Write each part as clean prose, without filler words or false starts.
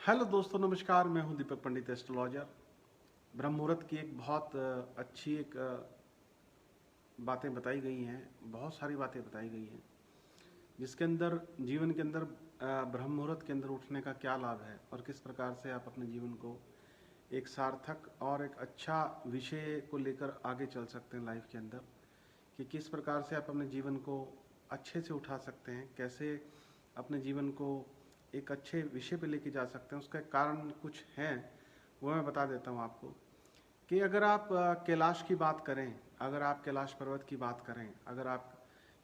Hello दोस्तों, नमस्कार। मैं हूं दीपक पंडित, एस्ट्रोलॉजर। ब्रह्म मुहूर्त की एक बहुत अच्छी बातें बताई गई हैं। बहुत सारी बातें बताई गई हैं जिसके अंदर जीवन के अंदर ब्रह्म मुहूर्त के अंदर उठने का क्या लाभ है और किस प्रकार से आप अपने जीवन को एक सार्थक और एक अच्छा विषय को लेकर आगे चल सकते हैं लाइफ के अंदर। कि किस प्रकार से आप अपने जीवन को अच्छे से उठा सकते हैं, कैसे अपने जीवन को एक अच्छे विषय पे लेके जा सकते हैं। उसका कारण कुछ है, वो मैं बता देता हूँ आपको। कि अगर आप कैलाश की बात करें, अगर आप कैलाश पर्वत की बात करें, अगर आप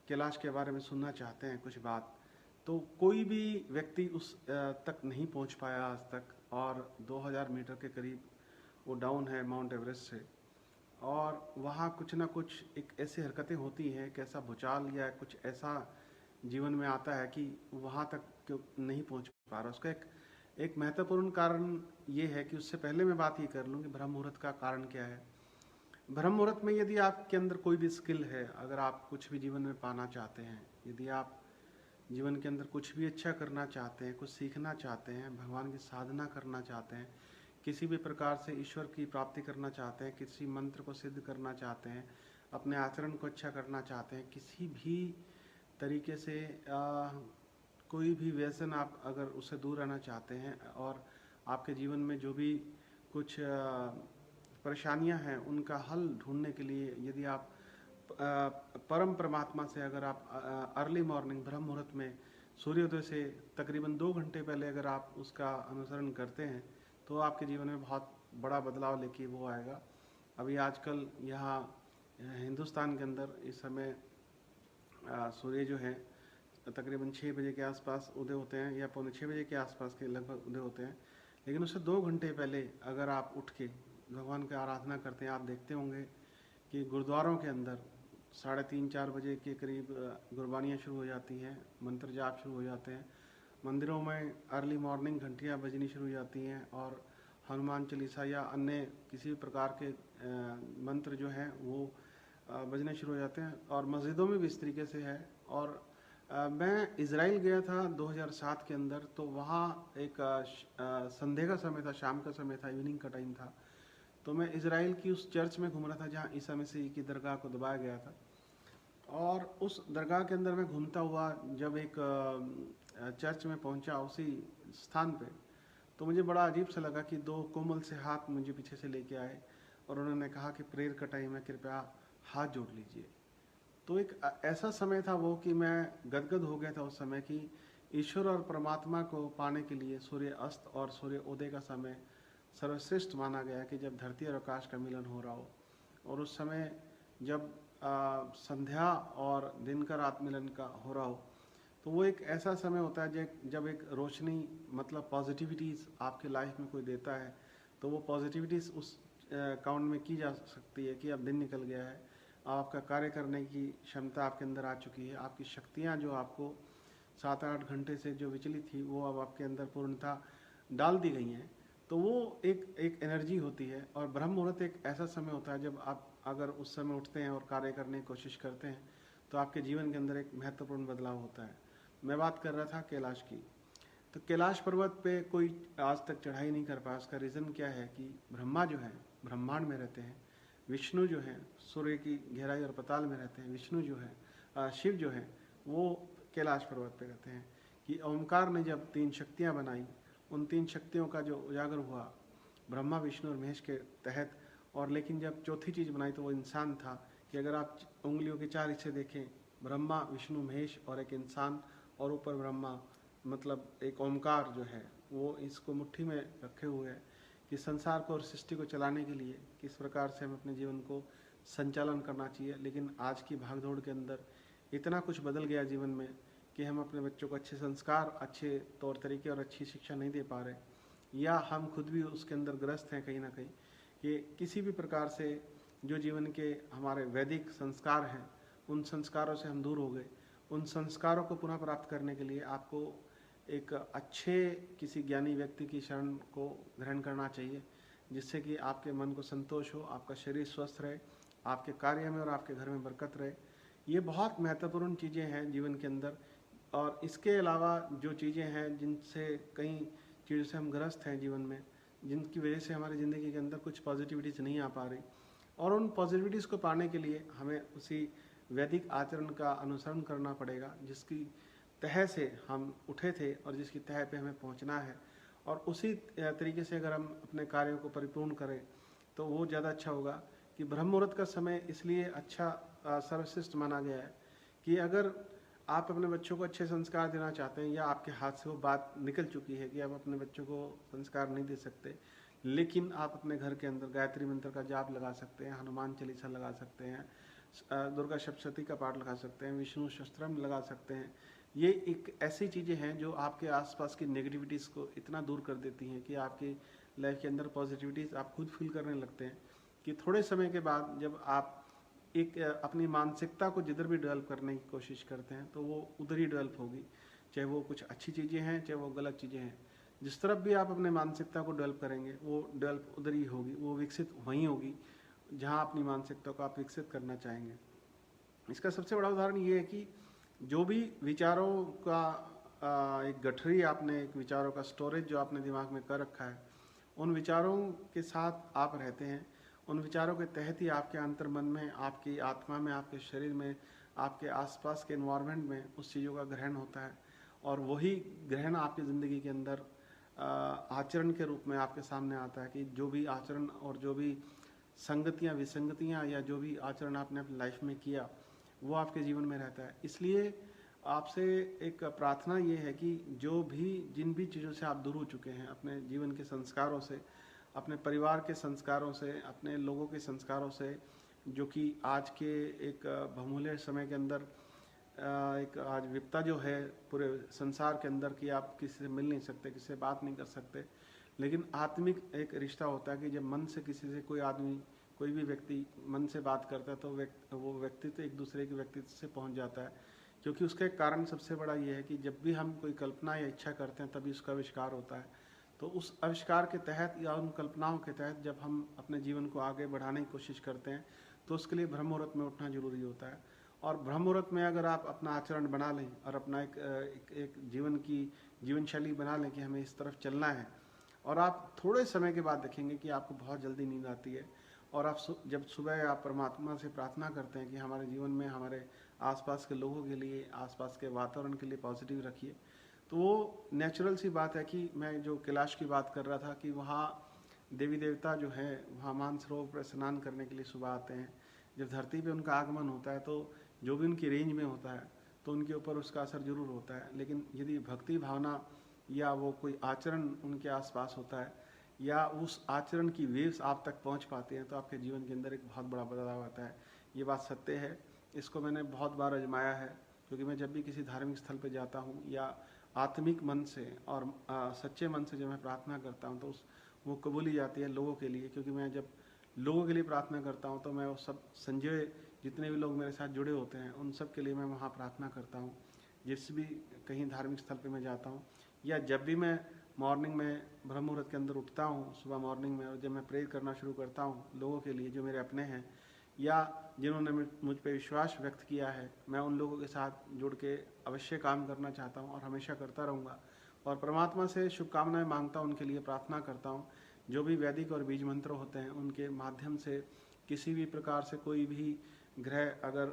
कैलाश के बारे में सुनना चाहते हैं कुछ बात, तो कोई भी व्यक्ति उस तक नहीं पहुंच पाया आज तक। और 2000 मीटर के करीब वो डाउन है माउंट एवरेस्ट से। और वहाँ कुछ ना कुछ एक ऐसी हरकतें होती हैं, एक ऐसा भूचाल या कुछ ऐसा जीवन में आता है कि वहाँ तक क्यों नहीं पहुँच पा रहा। उसका एक एक महत्वपूर्ण कारण ये है कि उससे पहले मैं बात ये कर लूँ कि ब्रह्म मुहूर्त का कारण क्या है। ब्रह्म मुहूर्त में यदि आपके अंदर कोई भी स्किल है, अगर आप कुछ भी जीवन में पाना चाहते हैं, यदि आप जीवन के अंदर कुछ भी अच्छा करना चाहते हैं, कुछ सीखना चाहते हैं, भगवान की साधना करना चाहते हैं, किसी भी प्रकार से ईश्वर की प्राप्ति करना चाहते हैं, किसी मंत्र को सिद्ध करना चाहते हैं, अपने आचरण को अच्छा करना चाहते हैं, किसी भी तरीके से कोई भी व्यसन आप अगर उससे दूर रहना चाहते हैं, और आपके जीवन में जो भी कुछ परेशानियां हैं उनका हल ढूंढने के लिए यदि आप परम परमात्मा से, अगर आप अर्ली मॉर्निंग ब्रह्म मुहूर्त में सूर्योदय से तकरीबन 2 घंटे पहले अगर आप उसका अनुसरण करते हैं, तो आपके जीवन में बहुत बड़ा बदलाव लेके वो आएगा। अभी आजकल यहाँ हिंदुस्तान के अंदर इस समय सूर्य जो है तकरीबन 6 बजे के आसपास उदय होते हैं, या पौने 6 बजे के आसपास के लगभग उदय होते हैं। लेकिन उससे 2 घंटे पहले अगर आप उठ के भगवान की आराधना करते हैं, आप देखते होंगे कि गुरुद्वारों के अंदर 3:30-4 बजे के करीब गुरबानियाँ शुरू हो जाती हैं, मंत्र जाप शुरू हो जाते हैं। मंदिरों में अर्ली मॉर्निंग घंटियाँ बजनी शुरू हो जाती हैं, और हनुमान चालीसा या अन्य किसी भी प्रकार के मंत्र जो हैं वो बजने शुरू हो जाते हैं। और मस्जिदों में भी इस तरीके से है। और मैं इज़राइल गया था 2007 के अंदर, तो वहाँ एक संध्या का समय था, शाम का समय था, इवनिंग का टाइम था। तो मैं इज़राइल की उस चर्च में घूम रहा था जहाँ ईसा मसीह की दरगाह को दबाया गया था। और उस दरगाह के अंदर मैं घूमता हुआ जब एक चर्च में पहुंचा, उसी स्थान पे, तो मुझे बड़ा अजीब सा लगा कि दो कोमल से हाथ मुझे पीछे से लेके आए, और उन्होंने कहा कि प्रेयर का टाइम है, कृपया हाथ जोड़ लीजिए। तो एक ऐसा समय था वो कि मैं गदगद हो गया था उस समय कि ईश्वर और परमात्मा को पाने के लिए सूर्य अस्त और सूर्य उदय का समय सर्वश्रेष्ठ माना गया है, कि जब धरती और आकाश का मिलन हो रहा हो। और उस समय जब संध्या और दिन का रात मिलन का हो रहा हो, तो वो एक ऐसा समय होता है जब एक रोशनी, मतलब पॉजिटिविटीज़ आपके लाइफ में कोई देता है, तो वो पॉजिटिविटीज़ उस काउंट में की जा सकती है कि अब दिन निकल गया है, आपका कार्य करने की क्षमता आपके अंदर आ चुकी है, आपकी शक्तियाँ जो आपको 7-8 घंटे से जो विचलित थी वो अब आपके अंदर पूर्णतः डाल दी गई हैं। तो वो एक एक एनर्जी होती है। और ब्रह्म मुहूर्त एक ऐसा समय होता है जब आप अगर उस समय उठते हैं और कार्य करने की कोशिश करते हैं, तो आपके जीवन के अंदर एक महत्वपूर्ण बदलाव होता है। मैं बात कर रहा था कैलाश की। तो कैलाश पर्वत पे कोई आज तक चढ़ाई नहीं कर पाया। उसका रीज़न क्या है कि ब्रह्मा जो है ब्रह्मांड में रहते हैं, विष्णु जो है सूर्य की गहराई और पताल में रहते हैं, विष्णु जो है शिव जो है वो कैलाश पर्वत पे रहते हैं। कि ओमकार ने जब 3 शक्तियाँ बनाई, उन 3 शक्तियों का जो उजागर हुआ ब्रह्मा विष्णु और महेश के तहत, और लेकिन जब चौथी चीज़ बनाई तो वो इंसान था। कि अगर आप उंगलियों के 4 हिस्से देखें, ब्रह्मा विष्णु महेश और एक इंसान, और ऊपर ब्रह्मा, मतलब एक ओमकार जो है वो इसको मुट्ठी में रखे हुए है कि संसार को और सृष्टि को चलाने के लिए किस प्रकार से हम अपने जीवन को संचालन करना चाहिए। लेकिन आज की भागदौड़ के अंदर इतना कुछ बदल गया जीवन में कि हम अपने बच्चों को अच्छे संस्कार, अच्छे तौर तरीके और अच्छी शिक्षा नहीं दे पा रहे, या हम खुद भी उसके अंदर ग्रस्त हैं कहीं ना कहीं, कि किसी भी प्रकार से जो जीवन के हमारे वैदिक संस्कार हैं उन संस्कारों से हम दूर हो गए। उन संस्कारों को पुनः प्राप्त करने के लिए आपको एक अच्छे किसी ज्ञानी व्यक्ति की शरण को ग्रहण करना चाहिए, जिससे कि आपके मन को संतोष हो, आपका शरीर स्वस्थ रहे, आपके कार्य में और आपके घर में बरकत रहे। ये बहुत महत्वपूर्ण चीज़ें हैं जीवन के अंदर। और इसके अलावा जो चीज़ें हैं जिनसे कहीं चीज़ों से हम ग्रस्त हैं जीवन में, जिनकी वजह से हमारी ज़िंदगी के अंदर कुछ पॉजिटिविटीज़ नहीं आ पा रही, और उन पॉजिटिविटीज़ को पाने के लिए हमें उसी वैदिक आचरण का अनुसरण करना पड़ेगा जिसकी तह से हम उठे थे और जिसकी तह पे हमें पहुंचना है। और उसी तरीके से अगर हम अपने कार्यों को परिपूर्ण करें तो वो ज़्यादा अच्छा होगा। कि ब्रह्म मुहूर्त का समय इसलिए अच्छा सर्वश्रेष्ठ माना गया है कि अगर आप अपने बच्चों को अच्छे संस्कार देना चाहते हैं, या आपके हाथ से वो बात निकल चुकी है कि आप अपने बच्चों को संस्कार नहीं दे सकते, लेकिन आप अपने घर के अंदर गायत्री मंत्र का जाप लगा सकते हैं, हनुमान चालीसा लगा सकते हैं, दुर्गा सप्तशती का पाठ लगा सकते हैं, विष्णु सहस्त्रनाम लगा सकते हैं। ये एक ऐसी चीज़ें हैं जो आपके आसपास की नेगेटिविटीज़ को इतना दूर कर देती हैं कि आपकी लाइफ के अंदर पॉजिटिविटीज़ आप खुद फील करने लगते हैं। कि थोड़े समय के बाद जब आप एक अपनी मानसिकता को जिधर भी डेवलप करने की कोशिश करते हैं तो वो उधर ही डेवलप होगी, चाहे वो कुछ अच्छी चीज़ें हैं चाहे वो गलत चीज़ें हैं। जिस तरफ भी आप अपने मानसिकता को डेवलप करेंगे वो डेवलप उधर ही होगी, वो विकसित वहीं होगी जहाँ अपनी मानसिकता को आप विकसित करना चाहेंगे। इसका सबसे बड़ा उदाहरण ये है कि जो भी विचारों का एक गठरी आपने, एक विचारों का स्टोरेज जो आपने दिमाग में कर रखा है, उन विचारों के साथ आप रहते हैं, उन विचारों के तहत ही आपके अंतर्मन में, आपकी आत्मा में, आपके शरीर में, आपके आसपास के एनवायरनमेंट में उस चीज़ों का ग्रहण होता है, और वही ग्रहण आपकी ज़िंदगी के अंदर आचरण के रूप में आपके सामने आता है। कि जो भी आचरण और जो भी संगतियाँ विसंगतियाँ या जो भी आचरण आपने अपनी लाइफ में किया वो आपके जीवन में रहता है। इसलिए आपसे एक प्रार्थना ये है कि जो भी जिन भी चीज़ों से आप दूर हो चुके हैं, अपने जीवन के संस्कारों से, अपने परिवार के संस्कारों से, अपने लोगों के संस्कारों से, जो कि आज के एक बहुमूल्य समय के अंदर एक आज विपता जो है पूरे संसार के अंदर कि आप किसी से मिल नहीं सकते, किसी से बात नहीं कर सकते, लेकिन आत्मिक एक रिश्ता होता है कि जब मन से किसी से कोई आदमी, कोई भी व्यक्ति मन से बात करता है तो वो व्यक्तित्व एक दूसरे के व्यक्तित्व से पहुंच जाता है। क्योंकि उसका एक कारण सबसे बड़ा ये है कि जब भी हम कोई कल्पना या इच्छा करते हैं तभी उसका आविष्कार होता है। तो उस आविष्कार के तहत या उन कल्पनाओं के तहत जब हम अपने जीवन को आगे बढ़ाने की कोशिश करते हैं तो उसके लिए ब्रह्म मुहूर्त में उठना जरूरी होता है। और ब्रह्म मुहूर्त में अगर आप अपना आचरण बना लें और अपना एक जीवन शैली बना लें कि हमें इस तरफ चलना है, और आप थोड़े समय के बाद देखेंगे कि आपको बहुत जल्दी नींद आती है, और आप जब सुबह आप परमात्मा से प्रार्थना करते हैं कि हमारे जीवन में हमारे आसपास के लोगों के लिए, आसपास के वातावरण के लिए पॉजिटिव रखिए, तो वो नेचुरल सी बात है। कि मैं जो कैलाश की बात कर रहा था कि वहाँ देवी देवता जो है वहाँ मानसरोवर पर स्नान करने के लिए सुबह आते हैं। जब धरती पे उनका आगमन होता है तो जो भी उनकी रेंज में होता है तो उनके ऊपर उसका असर जरूर होता है, लेकिन यदि भक्ति भावना या वो कोई आचरण उनके आसपास होता है या उस आचरण की वेव्स आप तक पहुंच पाती हैं तो आपके जीवन के अंदर एक बहुत बड़ा बदलाव आता है। ये बात सत्य है, इसको मैंने बहुत बार आजमाया है। क्योंकि मैं जब भी किसी धार्मिक स्थल पर जाता हूँ या आत्मिक मन से और सच्चे मन से जब मैं प्रार्थना करता हूँ तो वो कबूली जाती है लोगों के लिए। क्योंकि मैं जब लोगों के लिए प्रार्थना करता हूँ तो मैं वो सब संजय जितने भी लोग मेरे साथ जुड़े होते हैं उन सब के लिए मैं वहाँ प्रार्थना करता हूँ। जिस भी कहीं धार्मिक स्थल पे मैं जाता हूँ या जब भी मैं मॉर्निंग में ब्रह्म मुहूर्त के अंदर उठता हूँ सुबह मॉर्निंग में, और जब मैं प्रेयर करना शुरू करता हूँ लोगों के लिए जो मेरे अपने हैं या जिन्होंने मुझ पर विश्वास व्यक्त किया है, मैं उन लोगों के साथ जुड़ के अवश्य काम करना चाहता हूँ और हमेशा करता रहूँगा। और परमात्मा से शुभकामनाएं मांगता हूँ, उनके लिए प्रार्थना करता हूँ। जो भी वैदिक और बीज मंत्र होते हैं उनके माध्यम से किसी भी प्रकार से कोई भी ग्रह अगर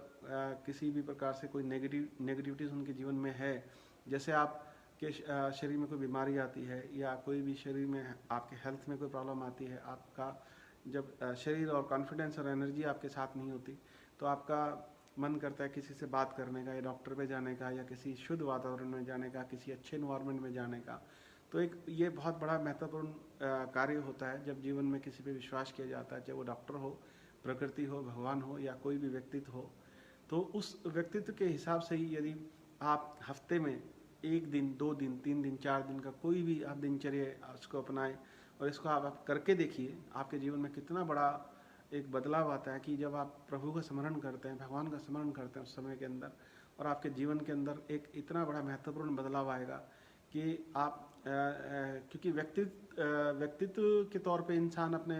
किसी भी प्रकार से कोई नेगेटिविटीज़ उनके जीवन में है, जैसे आप के शरीर में कोई बीमारी आती है या कोई भी शरीर में आपके हेल्थ में कोई प्रॉब्लम आती है, आपका जब शरीर और कॉन्फिडेंस और एनर्जी आपके साथ नहीं होती तो आपका मन करता है किसी से बात करने का या डॉक्टर पे जाने का या किसी शुद्ध वातावरण में जाने का, किसी अच्छे इन्वायरमेंट में जाने का। तो एक ये बहुत बड़ा महत्वपूर्ण कार्य होता है जब जीवन में किसी पे विश्वास किया जाता है, चाहे वो डॉक्टर हो, प्रकृति हो, भगवान हो या कोई भी व्यक्तित्व हो। तो उस व्यक्तित्व के हिसाब से ही यदि आप हफ्ते में 1 दिन, 2 दिन, 3 दिन, 4 दिन का कोई भी आप दिनचर्या उसको अपनाएं और इसको आप करके देखिए, आपके जीवन में कितना बड़ा एक बदलाव आता है। कि जब आप प्रभु का स्मरण करते हैं, भगवान का स्मरण करते हैं उस समय के अंदर, और आपके जीवन के अंदर एक इतना बड़ा महत्वपूर्ण बदलाव आएगा कि आप क्योंकि व्यक्तित्व के तौर पे इंसान अपने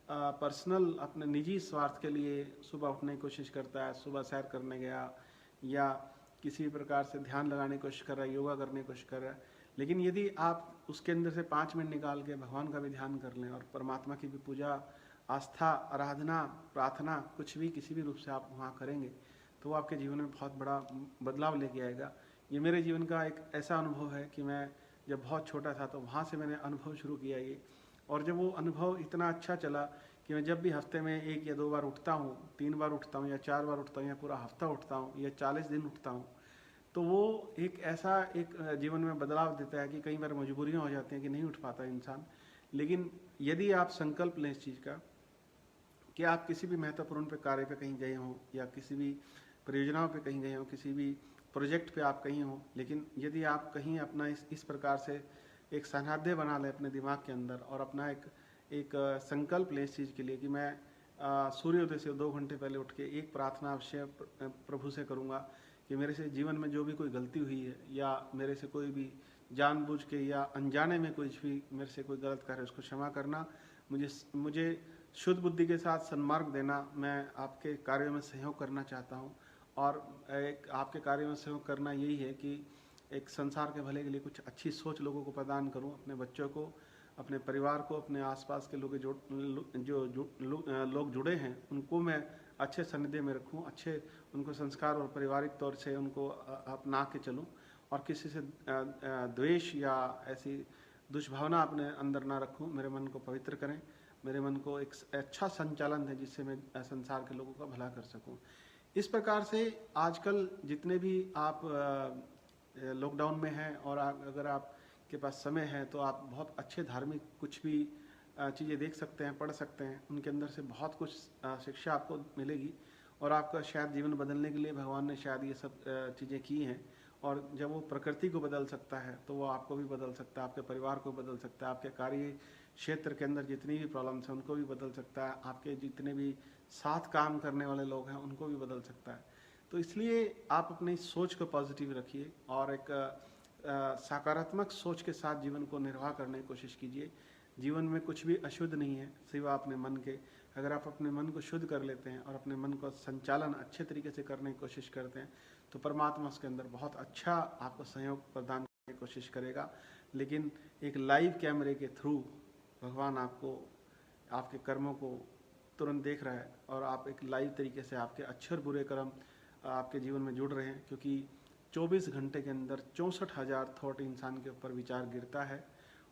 पर्सनल, अपने निजी स्वार्थ के लिए सुबह उठने की कोशिश करता है, सुबह सैर करने गया या किसी भी प्रकार से ध्यान लगाने की कोशिश कर रहा है, योगा करने की कोशिश कर रहा है, लेकिन यदि आप उसके अंदर से 5 मिनट निकाल के भगवान का भी ध्यान कर लें और परमात्मा की भी पूजा, आस्था, आराधना, प्रार्थना, कुछ भी किसी भी रूप से आप वहाँ करेंगे तो वो आपके जीवन में बहुत बड़ा बदलाव लेके आएगा। ये मेरे जीवन का एक ऐसा अनुभव है कि मैं जब बहुत छोटा था तो वहाँ से मैंने अनुभव शुरू किया ये, और जब वो अनुभव इतना अच्छा चला कि मैं जब भी हफ्ते में 1 या 2 बार उठता हूँ, 3 बार उठता हूँ या 4 बार उठता हूँ या पूरा हफ्ता उठता हूँ या 40 दिन उठता हूँ, तो वो एक ऐसा एक जीवन में बदलाव देता है कि कई बार मजबूरियाँ हो जाती हैं कि नहीं उठ पाता इंसान। लेकिन यदि आप संकल्प लें इस चीज़ का कि आप किसी भी महत्वपूर्ण पे कार्य पे कहीं गए हों या किसी भी परियोजनाओं पे कहीं गए हों, किसी भी प्रोजेक्ट पे आप कहीं हों, लेकिन यदि आप कहीं अपना इस प्रकार से एक सनाध्य बना लें अपने दिमाग के अंदर और अपना एक संकल्प लें इस चीज़ के लिए कि मैं सूर्योदय से 2 घंटे पहले उठ के एक प्रार्थना अवश्य प्रभु से करूँगा कि मेरे से जीवन में जो भी कोई गलती हुई है या मेरे से कोई भी जानबूझ के या अनजाने में कुछ भी मेरे से कोई गलत कार्य उसको क्षमा करना, मुझे शुद्ध बुद्धि के साथ सन्मार्ग देना, मैं आपके कार्यों में सहयोग करना चाहता हूँ। और एक आपके कार्यों में सहयोग करना यही है कि एक संसार के भले के लिए कुछ अच्छी सोच लोगों को प्रदान करूँ, अपने बच्चों को, अपने परिवार को, अपने आसपास के लोग जो लोग जुड़े हैं उनको मैं अच्छे सानिध्य में रखूँ, अच्छे उनको संस्कार और पारिवारिक तौर से उनको अपना के चलूँ और किसी से द्वेष या ऐसी दुष्भावना अपने अंदर ना रखूँ। मेरे मन को पवित्र करें, मेरे मन को एक अच्छा संचालन है जिससे मैं संसार के लोगों का भला कर सकूं। इस प्रकार से आजकल जितने भी आप लॉकडाउन में हैं और अगर आपके पास समय है तो आप बहुत अच्छे धार्मिक कुछ भी चीज़ें देख सकते हैं, पढ़ सकते हैं, उनके अंदर से बहुत कुछ शिक्षा आपको मिलेगी और आपका शायद जीवन बदलने के लिए भगवान ने शायद ये सब चीज़ें की हैं। और जब वो प्रकृति को बदल सकता है तो वो आपको भी बदल सकता है, आपके परिवार को बदल सकता है, आपके कार्य क्षेत्र के अंदर जितनी भी प्रॉब्लम्स हैं उनको भी बदल सकता है, आपके जितने भी साथ काम करने वाले लोग हैं उनको भी बदल सकता है। तो इसलिए आप अपनी सोच को पॉजिटिव रखिए और एक सकारात्मक सोच के साथ जीवन को निर्वाह करने की कोशिश कीजिए। जीवन में कुछ भी अशुद्ध नहीं है सिवा अपने मन के। अगर आप अपने मन को शुद्ध कर लेते हैं और अपने मन को संचालन अच्छे तरीके से करने की कोशिश करते हैं तो परमात्मा उसके अंदर बहुत अच्छा आपको सहयोग प्रदान करने की कोशिश करेगा। लेकिन एक लाइव कैमरे के थ्रू भगवान आपको आपके कर्मों को तुरंत देख रहा है और आप एक लाइव तरीके से आपके अच्छे और बुरे कर्म आपके जीवन में जुड़ रहे हैं, क्योंकि 24 घंटे के अंदर 64,000 थॉट इंसान के ऊपर विचार गिरता है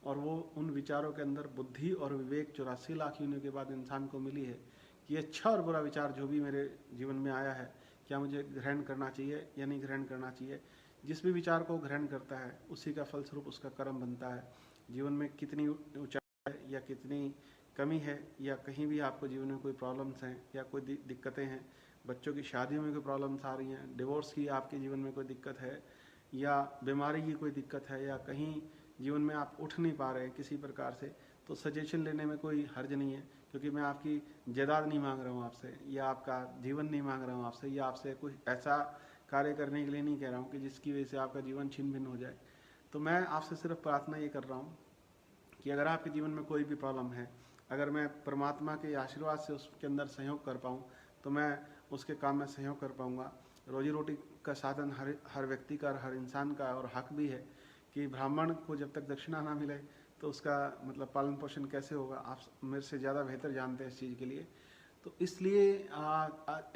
और वो उन विचारों के अंदर बुद्धि और विवेक 84 लाख यूनियों के बाद इंसान को मिली है कि अच्छा और बुरा विचार जो भी मेरे जीवन में आया है क्या मुझे ग्रहण करना चाहिए या नहीं ग्रहण करना चाहिए। जिस भी विचार को ग्रहण करता है उसी का फलस्वरूप उसका कर्म बनता है। जीवन में कितनी ऊंचाई है या कितनी कमी है या कहीं भी आपको जीवन में कोई प्रॉब्लम्स हैं या कोई दिक्कतें हैं, बच्चों की शादियों में कोई प्रॉब्लम्स आ रही हैं, डिवोर्स की आपके जीवन में कोई दिक्कत है या बीमारी की कोई दिक्कत है या कहीं जीवन में आप उठ नहीं पा रहे हैं किसी प्रकार से, तो सजेशन लेने में कोई हर्ज नहीं है, क्योंकि मैं आपकी जायदाद नहीं मांग रहा हूँ आपसे या आपका जीवन नहीं मांग रहा हूँ आपसे या आपसे कुछ ऐसा कार्य करने के लिए नहीं कह रहा हूँ कि जिसकी वजह से आपका जीवन छिन्न भिन्न हो जाए। तो मैं आपसे सिर्फ प्रार्थना ये कर रहा हूँ कि अगर आपके जीवन में कोई भी प्रॉब्लम है, अगर मैं परमात्मा के आशीर्वाद से उसके अंदर सहयोग कर पाऊँ तो मैं उसके काम में सहयोग कर पाऊँगा। रोजी रोटी का साधन हर व्यक्ति का, हर इंसान का और हक भी है कि ब्राह्मण को जब तक दक्षिणा ना मिले तो उसका मतलब पालन पोषण कैसे होगा। आप मेरे से ज़्यादा बेहतर जानते हैं इस चीज़ के लिए। तो इसलिए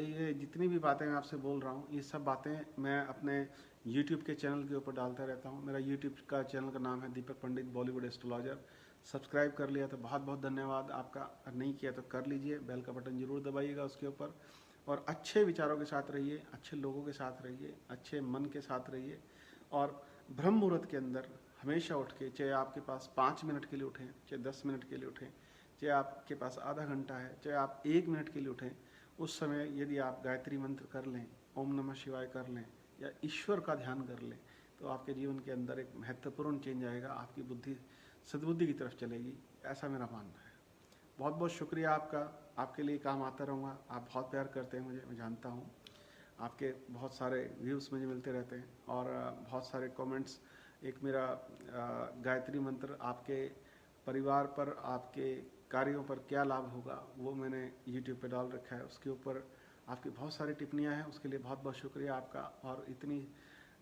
ये जितनी भी बातें मैं आपसे बोल रहा हूँ ये सब बातें मैं अपने YouTube के चैनल के ऊपर डालता रहता हूँ। मेरा YouTube का चैनल का नाम है दीपक पंडित बॉलीवुड एस्ट्रोलॉजर। सब्सक्राइब कर लिया तो बहुत बहुत धन्यवाद आपका, अगर नहीं किया तो कर लीजिए, बेल का बटन जरूर दबाइएगा उसके ऊपर। और अच्छे विचारों के साथ रहिए, अच्छे लोगों के साथ रहिए, अच्छे मन के साथ रहिए और ब्रह्म मुहूर्त के अंदर हमेशा उठ के, चाहे आपके पास 5 मिनट के लिए उठें, चाहे 10 मिनट के लिए उठें, चाहे आपके पास आधा घंटा है, चाहे आप 1 मिनट के लिए उठें, उस समय यदि आप गायत्री मंत्र कर लें, ओम नमः शिवाय कर लें या ईश्वर का ध्यान कर लें तो आपके जीवन के अंदर एक महत्वपूर्ण चेंज आएगा, आपकी बुद्धि सद्बुद्धि की तरफ चलेगी, ऐसा मेरा मानना है। बहुत बहुत शुक्रिया आपका, आपके लिए काम आता रहूँगा। आप बहुत प्यार करते हैं मुझे, मैं जानता हूँ। आपके बहुत सारे व्यूज़ मुझे मिलते रहते हैं और बहुत सारे कमेंट्स। एक मेरा गायत्री मंत्र आपके परिवार पर, आपके कार्यों पर क्या लाभ होगा, वो मैंने YouTube पे डाल रखा है। उसके ऊपर आपकी बहुत सारी टिप्पणियाँ हैं, उसके लिए बहुत बहुत शुक्रिया आपका। और इतनी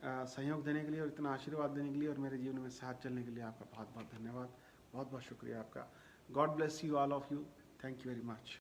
सहयोग देने के लिए और इतना आशीर्वाद देने के लिए और मेरे जीवन में साथ चलने के लिए आपका बहुत बहुत धन्यवाद, बहुत बहुत शुक्रिया आपका। God bless you all of you, thank you very much.